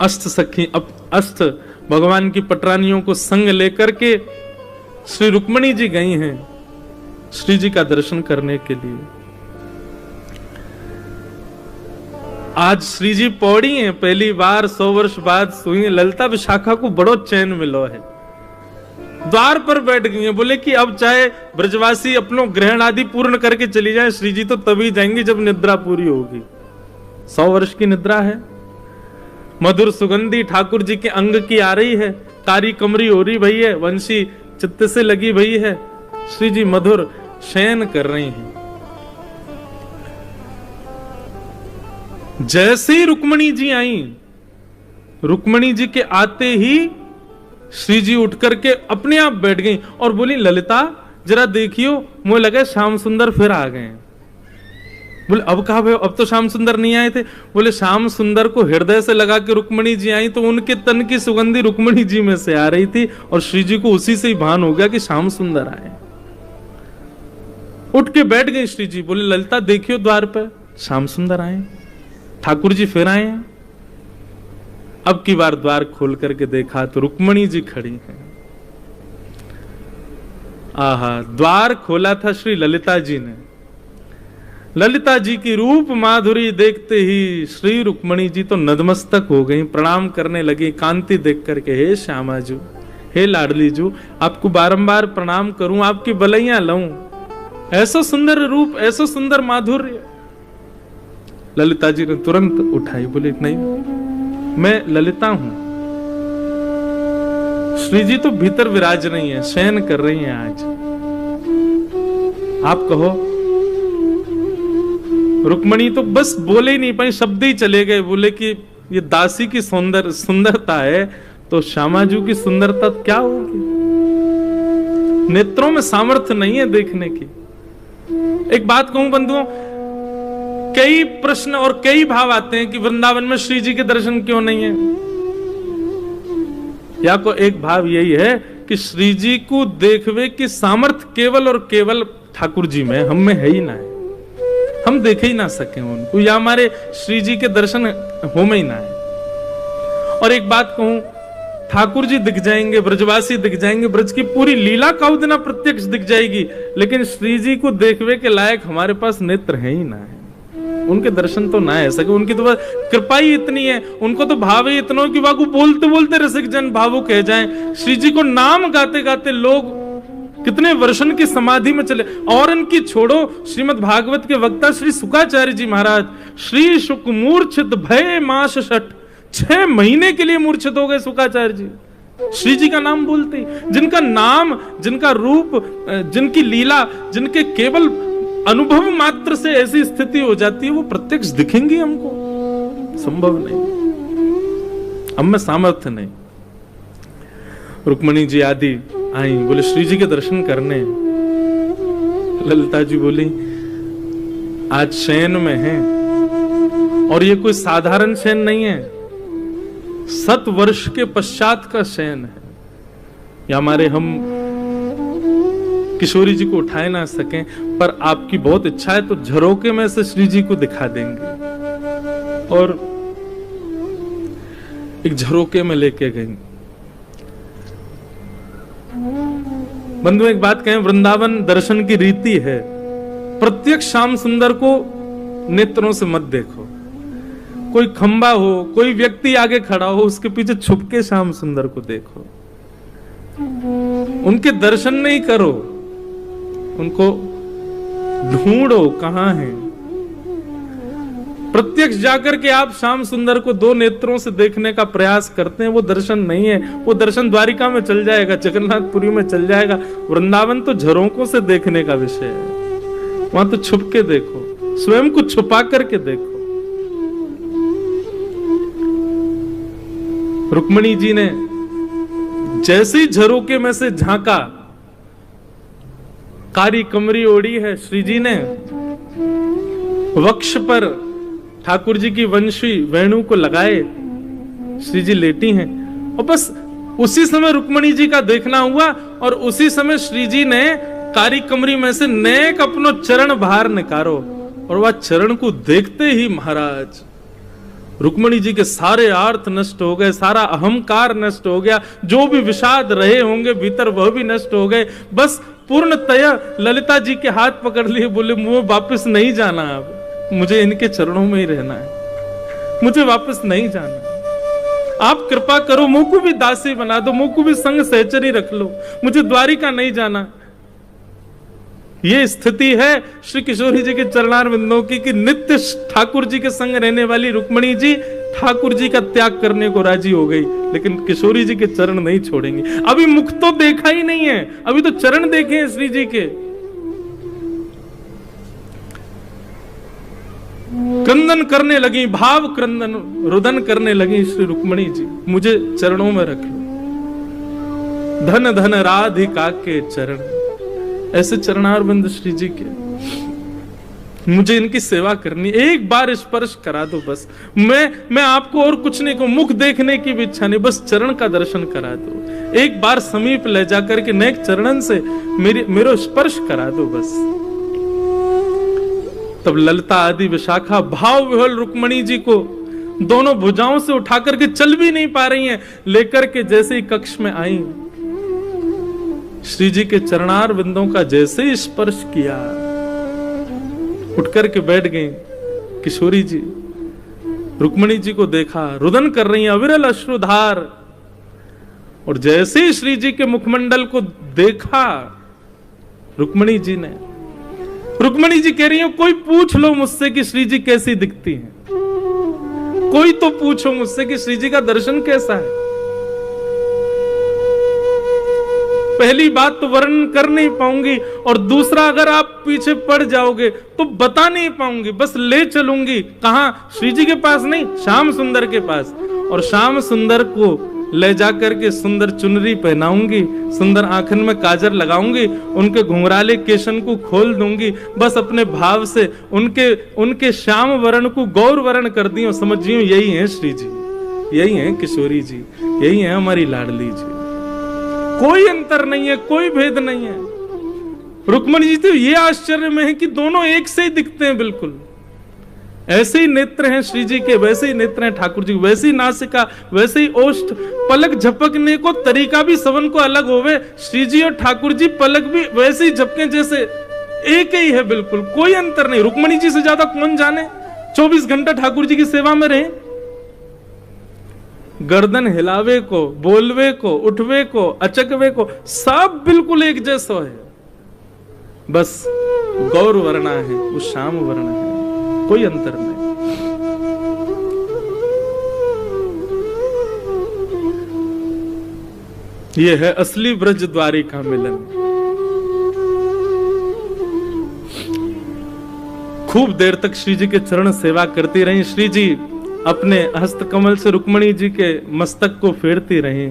अष्ट सखी, अष्ट भगवान की पटरानियों को संग लेकर के श्री रुक्मणी जी गई हैं श्री जी का दर्शन करने के लिए। आज श्री जी पौड़ी हैं, पहली बार 100 वर्ष बाद सोई। ललिता विशाखा को बड़ो चैन मिलो है, द्वार पर बैठ गई हैं। बोले कि अब चाहे ब्रजवासी अपनों ग्रहण आदि पूर्ण करके चली जाए, श्री जी तो तभी जाएंगी जब निद्रा पूरी होगी। 100 वर्ष की निद्रा है। मधुर सुगंधी ठाकुर जी के अंग की आ रही है, कारी कमरी हो रही भई है, वंशी चित्त से लगी भई है। श्री जी मधुर शयन कर रही हैं। जैसे ही रुक्मणी जी आई, रुक्मणी जी के आते ही श्री जी उठ करके अपने आप बैठ गई और बोली, ललिता जरा देखियो, मुझे लगा श्याम सुंदर फिर आ गए। बोले अब कहा भाई, अब तो श्याम सुंदर नहीं आए थे। बोले श्याम सुंदर को हृदय से लगा के रुक्मणी जी आई तो उनके तन की सुगंधी रुक्मणी जी में से आ रही थी, और श्री जी को उसी से ही भान हो गया कि श्याम सुंदर आए। उठ के बैठ गई श्री जी। बोले ललिता देखियो द्वार पर श्याम सुंदर आए। ठाकुर जी फिर आए। अब की बार द्वार खोल करके देखा तो रुक्मणी जी खड़ी हैं। आहा, द्वार खोला था श्री ललिता जी ने। ललिता जी की रूप माधुरी देखते ही श्री रुक्मणी जी तो नतमस्तक हो गई, प्रणाम करने लगी कांति देख करके। हे श्यामा जू, हे लाडली जू, आपको बारंबार प्रणाम करूं, आपकी बलैया लाऊं, ऐसा सुंदर रूप, ऐसा सुंदर माधुर्य। ललिता जी ने तुरंत उठाई, बोले नहीं, मैं ललिता हूं। श्री जी तो भीतर विराज नहीं है, शयन कर रही हैं आज। आप कहो। रुक्मणी तो बस बोले ही नहीं पाई, शब्द ही चले गए। बोले कि ये दासी की सुंदरता है तो श्यामाजू की सुंदरता क्या होगी? नेत्रों में सामर्थ्य नहीं है देखने की। एक बात कहूं बंधुओं, कई प्रश्न और कई भाव आते हैं कि वृंदावन में श्री जी के दर्शन क्यों नहीं है। या को एक भाव यही है कि श्री जी को देखवे की सामर्थ्य केवल और केवल ठाकुर जी में, हम में है ही ना है, हम देख ही ना सके उनको, या हमारे श्री जी के दर्शन हो में ही ना है। और एक बात कहूं, ठाकुर जी दिख जाएंगे, ब्रजवासी दिख जाएंगे, ब्रज की पूरी लीला काउदना प्रत्यक्ष दिख जाएगी, लेकिन श्री जी को देखवे के लायक हमारे पास नेत्र है ही ना है, उनके दर्शन तो ना है सके। उनकी तो कृपा ही इतनी है, उनको तो भाव ही इतना कि वाकू बोलते बोलते रसिक जन भावुक कह जाएं। श्री जी को नाम गाते गाते लोग कितने वर्षन की समाधि में चले। और इनकी छोड़ो, श्रीमद् भागवत के वक्ता श्री शुकाचार्य जी महाराज, श्री शुक मूर्छित भय मास षट, 6 महीने के लिए मूर्छित हो गए शुकाचार्य जी श्री जी का नाम बोलते ही। जिनका नाम, जिनका रूप, जिनकी लीला, जिनके केवल अनुभव मात्र से ऐसी स्थिति हो जाती है, वो प्रत्यक्ष दिखेंगी हमको? संभव नहीं, हम में सामर्थ्य नहीं। रुक्मणी जी आदि आई, बोले श्री जी के दर्शन करने। ललिता जी बोली आज शयन में है, और ये कोई साधारण शयन नहीं है, 7 वर्ष के पश्चात का शयन है। या हमारे हम किशोरी जी को उठाए ना सकें, पर आपकी बहुत इच्छा है तो झरोके में से श्री जी को दिखा देंगे। और एक झरोके में लेके गई। बंधु एक बात कहें, वृंदावन दर्शन की रीति है, प्रत्यक्ष श्याम सुंदर को नेत्रों से मत देखो। कोई खंबा हो, कोई व्यक्ति आगे खड़ा हो, उसके पीछे छुप के श्याम सुंदर को देखो, उनके दर्शन नहीं करो, उनको ढूंढो कहां है। प्रत्यक्ष जाकर के आप श्याम सुंदर को 2 नेत्रों से देखने का प्रयास करते हैं, वो दर्शन नहीं है। वो दर्शन द्वारिका में चल जाएगा, जगन्नाथपुरी में चल जाएगा। वृंदावन तो झरोकों से देखने का विषय है, वहां तो छुप के देखो, स्वयं को छुपा करके देखो। रुक्मणी जी ने जैसे ही झरोके में से झांका, कारी कमरी ओढ़ी है श्री जी ने, वक्ष पर ठाकुर जी की वंशी वेणु को लगाए श्री जी लेटी हैं। और बस उसी समय रुक्मणी जी का देखना हुआ, और उसी समय श्री जी ने कारी कमरी में से नेक अपनो चरण बाहर निकारो, और वह चरण को देखते ही महाराज रुक्मणी जी के सारे आर्थ नष्ट हो गए, सारा अहंकार नष्ट हो गया, जो भी विषाद रहे होंगे भीतर वह भी नष्ट हो गए। बस पूर्णतया ललिता जी के हाथ पकड़ लिए, बोले मुझे वापस नहीं जाना, अब मुझे इनके चरणों में ही रहना है, मुझे वापस नहीं जाना। आप कृपा करो, मुझ को भी दासी बना दो, मुझ को भी संग सहचरी रख लो, मुझे द्वारिका नहीं जाना। ये स्थिति है श्री किशोरी जी के चरणार बिंदों की, कि नित्य ठाकुर जी के संग रहने वाली रुक्मणी जी ठाकुर जी का त्याग करने को राजी हो गई, लेकिन किशोरी जी के चरण नहीं छोड़ेंगे। अभी मुख तो देखा ही नहीं है, अभी तो चरण देखे हैं श्री जी के। क्रंदन करने लगी, भाव क्रंदन रुदन करने लगी श्री रुक्मणी जी, मुझे चरणों में रख लो, धन धन राधिका के चरण। ऐसे चरणार बिंद श्री जी के, मुझे इनकी सेवा करनी, एक बार स्पर्श करा दो बस। मैं आपको और कुछ नहीं कहूं, मुख देखने की भी इच्छा नहीं, बस चरण का दर्शन करा दो, एक बार समीप ले जाकर के नेक चरणन से मेरो स्पर्श करा दो बस। तब ललिता आदि विशाखा भाव विह्वल रुक्मणी जी को दोनों भुजाओं से उठा करके चल भी नहीं पा रही हैं, लेकर के जैसे ही कक्ष में आई, श्री जी के चरणार बिंदों का जैसे ही स्पर्श किया, उठ करके बैठ गई। किशोरी जी रुक्मणी जी को देखा, रुदन कर रही हैं, अविरल अश्रुधार, और जैसे ही श्री जी के मुखमंडल को देखा रुक्मणी जी ने, रुक्मणी जी कह रही हैं कोई पूछ लो मुझसे कि श्री जी कैसी दिखती हैं, कोई तो पूछो मुझसे कि श्री जी का दर्शन कैसा है। पहली बात तो वर्णन कर नहीं पाऊंगी, और दूसरा अगर आप पीछे पड़ जाओगे तो बता नहीं पाऊंगी, बस ले चलूंगी कहां, श्री जी के पास नहीं, श्याम सुंदर के पास, और श्याम सुंदर को ले जाकर के सुंदर चुनरी पहनाऊंगी, सुंदर आंखन में काजर लगाऊंगी, उनके घुंघराले केशन को खोल दूंगी, बस अपने भाव से उनके श्याम वर्ण को गौर वर्ण कर दी, समझियो यही है श्री जी, यही है किशोरी जी, यही है हमारी लाडली जी। कोई अंतर नहीं है, कोई भेद नहीं है। रुक्मणी जी तो ये आश्चर्य में है कि दोनों एक से ही दिखते हैं, बिल्कुल ऐसे ही नेत्र हैं श्री जी के, वैसे ही नेत्र हैं ठाकुर जी, वैसी नासिका, वैसे ही ओष्ठ, पलक झपकने को तरीका भी सबन को अलग होवे, श्री जी और ठाकुर जी पलक भी वैसे ही झपके जैसे एक ही है, बिल्कुल कोई अंतर नहीं। रुक्मणी जी से ज्यादा कौन जाने, 24 घंटा ठाकुर जी की सेवा में रहे, गर्दन हिलावे को, बोलवे को, उठवे को, अचकवे को, सब बिल्कुल एक जैसा है, बस गौर वर्णा है, वो श्याम वर्ण है, कोई अंतर नहीं। ये है असली ब्रज द्वारिका मिलन। खूब देर तक श्री जी के चरण सेवा करती रही। श्री जी अपने हस्तकमल से रुक्मणी जी के मस्तक को फेरती रही।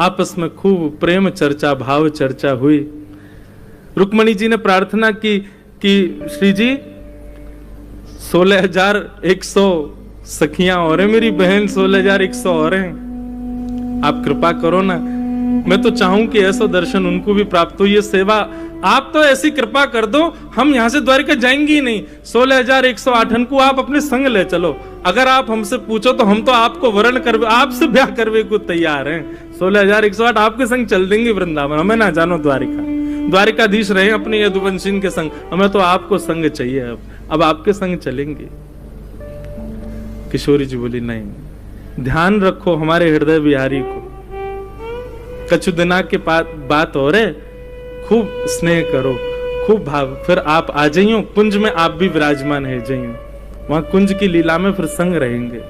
आपस में खूब प्रेम चर्चा, भाव चर्चा हुई। रुक्मणी जी ने प्रार्थना की कि श्री जी 16,100 सखियां और है, मेरी बहन 16,100 और हैं, आप कृपा करो ना, मैं तो चाहूं कि ऐसा दर्शन उनको भी प्राप्त हो। ये सेवा आप तो ऐसी कृपा कर दो, हम यहां से द्वारिका जाएंगे ही नहीं। 16,108 को आप अपने संग ले चलो। अगर आप हमसे पूछो तो हम तो आपको वरण कर, आपसे ब्याह करने को तैयार हैं। 16,108 आपके संग चल देंगे वृंदावन, हमें ना जानो द्वारिका। द्वारिकाधीश रहे अपने यदुवंशी के संग, हमें तो आपको संग चाहिए, अब आपके संग चलेंगे। किशोरी जी बोली नहीं, ध्यान रखो हमारे हृदय बिहारी को, कछु दिना के बात हो रहे, खूब स्नेह करो, खूब भाव, फिर आप आ जाइयो कुंज में, आप भी विराजमान है जाइयो, वहां कुंज की लीला में फिर संग रहेंगे।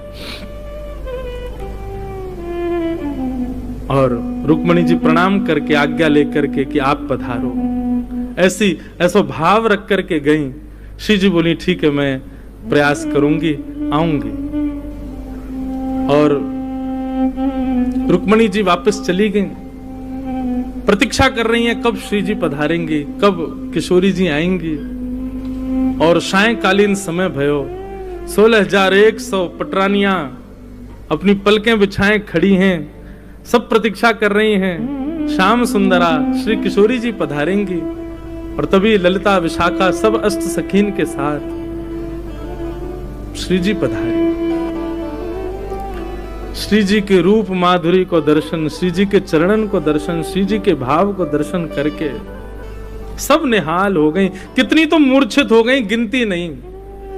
और रुक्मणी जी प्रणाम करके आज्ञा लेकर के कि आप पधारो, ऐसा भाव रख करके गई। श्री जी बोली ठीक है, मैं प्रयास करूंगी, आऊंगी। और रुक्मणी जी वापस चली गई। प्रतीक्षा कर रही हैं कब श्री जी पधारेंगी, कब किशोरी जी आएंगी। और सायंकालीन समय भयो, 16,100 पटरानियां अपनी पलकें बिछाएं खड़ी हैं, सब प्रतीक्षा कर रही हैं, श्याम सुंदरा श्री किशोरी जी पधारेंगी। और तभी ललिता विशाखा सब अष्ट सखीन के साथ श्री जी पधारे। श्री जी के रूप माधुरी को दर्शन, श्री जी के चरणन को दर्शन, श्री जी के भाव को दर्शन करके सब निहाल हो गई। कितनी तो मूर्छित हो गई, गिनती नहीं,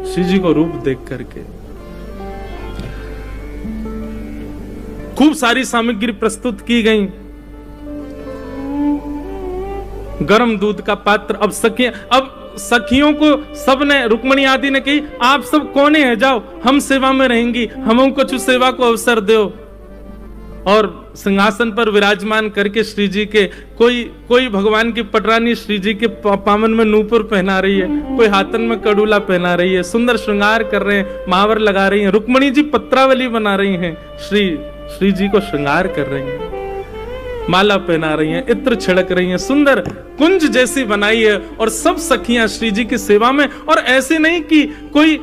श्री जी को रूप देख करके। खूब सारी सामग्री प्रस्तुत की गई। गरम दूध का पात्र, अब सखियों को सबने, रुक्मणी आदि ने कही आप सब कोने हैं, जाओ हम सेवा में रहेंगी, हम कुछ सेवा को अवसर दो। और सिंहासन पर विराजमान करके श्री जी के कोई भगवान की पटरानी श्री जी के पामन में नूपुर पहना रही है, कोई हाथन में कड़ूला पहना रही है, सुंदर श्रृंगार कर रहे हैं, महावर लगा रही हैं। रुक्मणी जी पत्रावली बना रही हैं, श्री जी को श्रृंगार कर रही हैं, माला पहना रही हैं, इत्र छिड़क रही हैं, सुंदर कुंज जैसी बनाई है। और सब सखियां श्री जी की सेवा में। और ऐसे नहीं कि कोई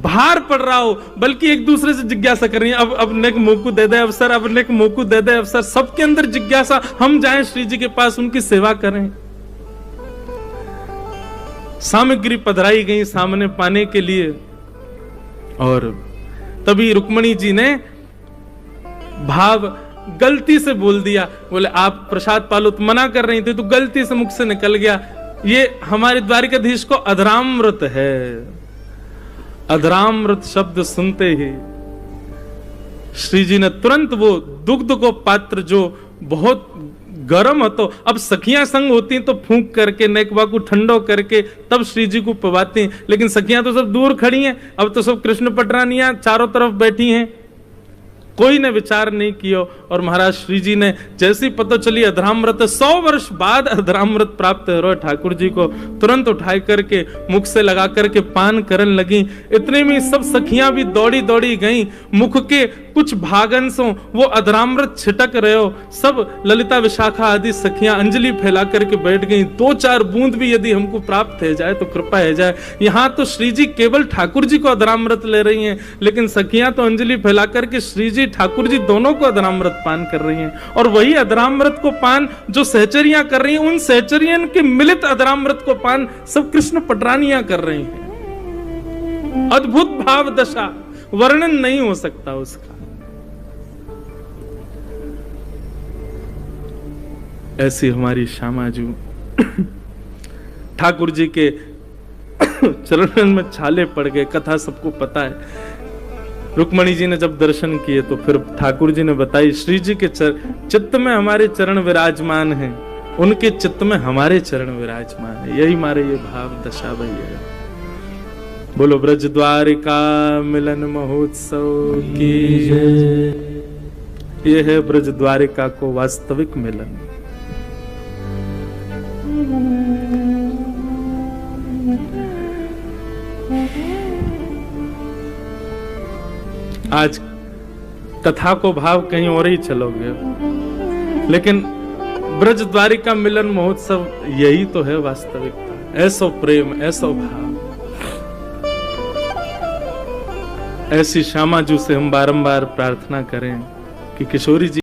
भार पड़ रहा हो, बल्कि एक दूसरे से जिज्ञासा कर रही हैं, अब नेक मोकू दे दे अवसर, अब नेक मोकू दे दे अवसर। सबके अंदर जिज्ञासा, हम जाएं श्री जी के पास, उनकी सेवा करें। सामग्री पधराई गई सामने पाने के लिए। और तभी रुक्मणी जी ने भाव गलती से बोल दिया, बोले आप प्रसाद पालो, तो मना कर रही थी तो गलती से मुख से निकल गया। ये हमारे द्वारिकाधीश को अधरामृत है। अधरामृत शब्द सुनते ही श्री जी ने तुरंत वो दुग्ध को पात्र जो बहुत गर्म हो, तो अब सखियां संग होती तो फूंक करके नेकवा को ठंडो करके तब श्री जी को पवाती, लेकिन सखियां तो सब दूर खड़ी हैं। अब तो सब कृष्ण पटरानियां चारों तरफ बैठी हैं, कोई ने विचार नहीं किया। और महाराज श्री जी ने जैसी पता चली अधरामृत, 100 वर्ष बाद अधरामृत प्राप्त हो ठाकुर जी को, तुरंत उठाई करके मुख से लगा करके पान करने लगी। इतने में सब सखियां भी दौड़ी दौड़ी गईं, मुख के कुछ भागंशों वो अधरामृत छिटक रहे हो। सब ललिता विशाखा आदि सखियां अंजलि फैला करके बैठ गईं, 2-4 बूंद भी यदि हमको प्राप्त हो जाए तो कृपा हो जाए। यहां तो श्री जी केवल ठाकुर जी को अधरामृत ले रही हैं, लेकिन सखियां तो अंजलि फैला करके श्री जी ठाकुर जी दोनों को अधरामृत पान कर रही हैं। और वही अधरामृत को पान जो सहचरियां कर रही हैं, उन सहचरियन के मिलित अधरामृत को पान सब कृष्ण पटरानियां कर रही हैं। अद्भुत भाव दशा, वर्णन नहीं हो सकता उसका। ऐसी हमारी श्यामाजू ठाकुर जी के चरणों में छाले पड़ गए, कथा सबको पता है। रुक्मणी जी ने जब दर्शन किए तो फिर ठाकुर जी ने बताई, श्री जी के चित्त में हमारे चरण विराजमान हैं, उनके चित्त में हमारे चरण विराजमान है। यही हमारे ये भाव दशा भैया। बोलो ब्रज द्वारिका मिलन महोत्सव की जय। ये है ब्रज द्वारिका को वास्तविक मिलन। आज कथा को भाव कहीं और ही चलोगे, लेकिन ब्रज द्वारिका मिलन महोत्सव यही तो है वास्तविकता। ऐसो प्रेम, ऐसो भाव, ऐसी श्यामाजू से हम बारंबार प्रार्थना करें कि किशोरी जी